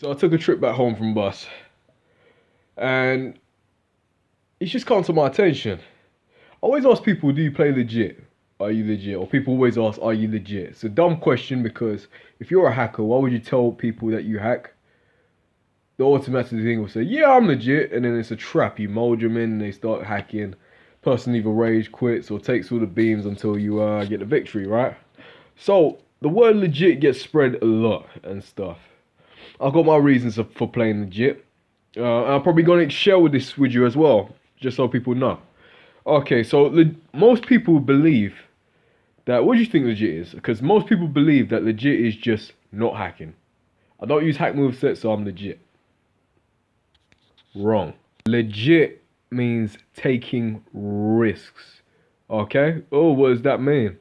So I took a trip back home from bus, and it's just come to my attention. I always ask people, do you play legit? Are you legit? Or people always ask, are you legit? It's a dumb question because if you're a hacker, why would you tell people that you hack? The automatic thing will say, yeah, I'm legit, and then it's a trap. You mold them in and they start hacking. Person either rage quits or takes all the beams until you get the victory, right? So the word legit gets spread a lot and stuff. I've got my reasons for playing legit. I'm probably going to share with this with you as well, just so people know. Okay, so most people believe that. What do you think legit is? Because most people believe that legit is just not hacking. I don't use hack movesets, so I'm legit. Wrong. Legit means taking risks. Okay? Oh, what does that mean?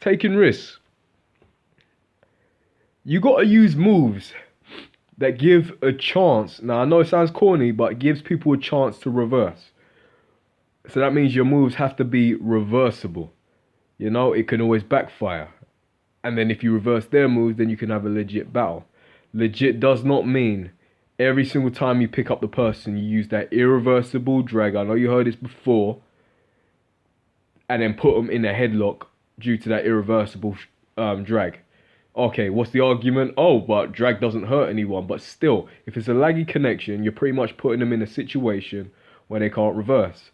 Taking risks. You gotta use moves that give a chance. Now, I know it sounds corny, but it gives people a chance to reverse. So that means your moves have to be reversible. You know, it can always backfire. And then if you reverse their moves, then you can have a legit battle. Legit does not mean every single time you pick up the person, you use that irreversible drag. I know you heard this before. And then put them in a headlock due to that irreversible drag. Okay, what's the argument? Oh, but drag doesn't hurt anyone. But still, if it's a laggy connection, you're pretty much putting them in a situation where they can't reverse.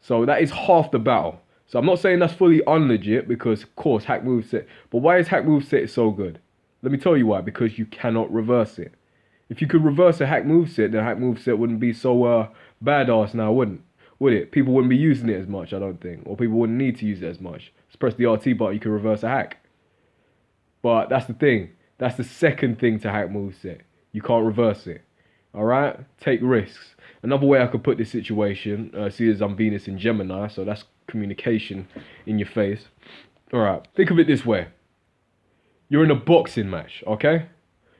So that is half the battle. So I'm not saying that's fully unlegit because, of course, hack moveset. But why is hack moveset so good? Let me tell you why. Because you cannot reverse it. If you could reverse a hack moveset, then hack moveset wouldn't be so badass now, wouldn't? Would it? People wouldn't be using it as much, I don't think. Or people wouldn't need to use it as much. Just press the RT button, you can reverse a hack. But that's the thing. That's the second thing to hack moveset. You can't reverse it. Alright? Take risks. Another way I could put this situation, see as I'm Venus in Gemini, so that's communication in your face. Alright, think of it this way. You're in a boxing match, okay?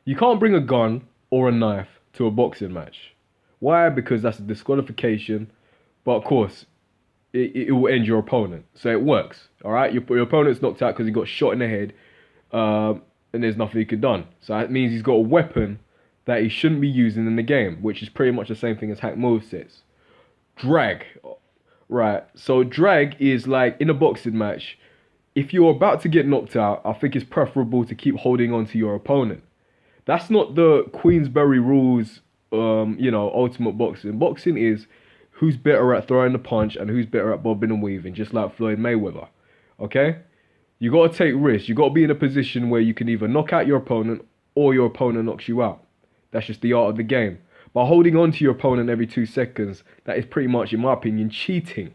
You can't bring a gun or a knife to a boxing match. Why? Because that's a disqualification. But of course, it will end your opponent. So it works, alright? Your opponent's knocked out because he got shot in the head. And there's nothing he could done. So that means he's got a weapon that he shouldn't be using in the game, which is pretty much the same thing as hack movesets. Drag. Right. So drag is like in a boxing match, if you're about to get knocked out, I think it's preferable to keep holding on to your opponent. That's not the Queensberry rules, ultimate boxing. Boxing is who's better at throwing the punch and who's better at bobbing and weaving, just like Floyd Mayweather. Okay? You got to take risks. You got to be in a position where you can either knock out your opponent or your opponent knocks you out. That's just the art of the game. By holding on to your opponent every 2 seconds, that is pretty much, in my opinion, cheating.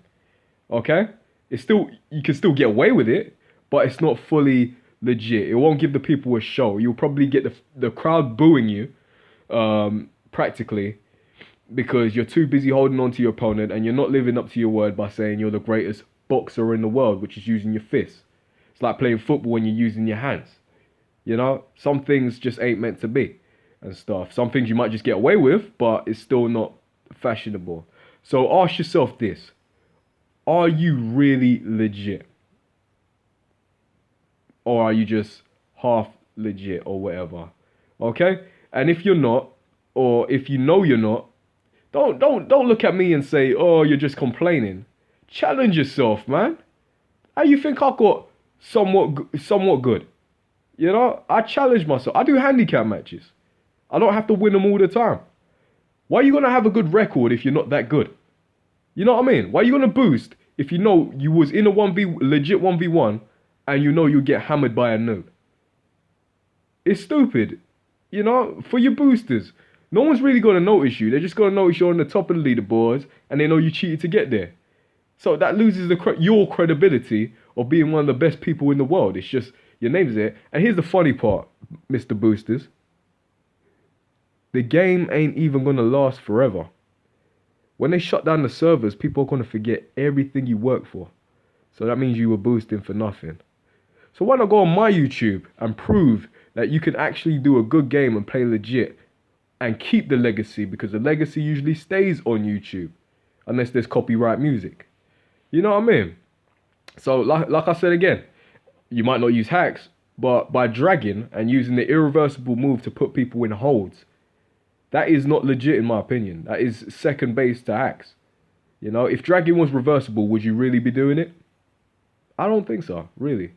Okay? You can still get away with it, but it's not fully legit. It won't give the people a show. You'll probably get the crowd booing you, practically, because you're too busy holding on to your opponent and you're not living up to your word by saying you're the greatest boxer in the world, which is using your fists. It's like playing football when you're using your hands. You know, some things just ain't meant to be and stuff. Some things you might just get away with, but it's still not fashionable. So ask yourself this. Are you really legit? Or are you just half legit or whatever? Okay? And if you're not, or if you know you're not, don't look at me and say, oh, you're just complaining. Challenge yourself, man. How you think I got somewhat good? You know, I challenge myself. I do handicap matches. I don't have to win them all the time. Why are you gonna have a good record if you're not that good? You know what I mean? Why are you gonna boost if you know you was in a legit 1v1 and you know you get hammered by a noob? It's stupid. You know, for your boosters, no one's really gonna notice you. They're just gonna notice you're on the top of the leaderboards and they know you cheated to get there. So that loses your credibility of being one of the best people in the world. It's just your name's there. And here's the funny part, Mr. Boosters. The game ain't even gonna last forever. When they shut down the servers, people are gonna forget everything you worked for. So that means you were boosting for nothing. So why not go on my YouTube and prove that you can actually do a good game and play legit and keep the legacy, because the legacy usually stays on YouTube unless there's copyright music. You know what I mean? So like I said again, you might not use hacks, But by dragging and using the irreversible move to put people in holds, that is not legit in my opinion. That is second base to Axe. You know, if dragging was reversible, would you really be doing it? I don't think so, really.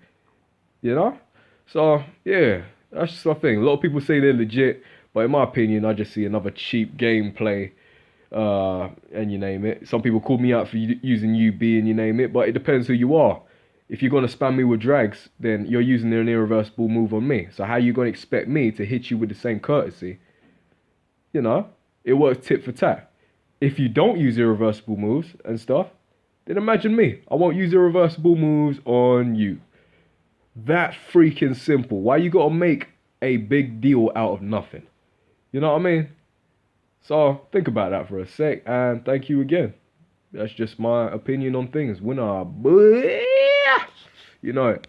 You know? So, yeah, that's just my thing. A lot of people say they're legit, but in my opinion, I just see another cheap gameplay, and you name it. Some people call me out for using UB and you name it, but it depends who you are. If you're going to spam me with drags, then you're using an irreversible move on me. So how you going to expect me to hit you with the same courtesy? You know, it works tit for tat. If you don't use irreversible moves and stuff, then imagine me. I won't use irreversible moves on you. That freaking simple. Why you gotta make a big deal out of nothing? You know what I mean? So think about that for a sec, and thank you again. That's just my opinion on things. Winner, boy. You know it.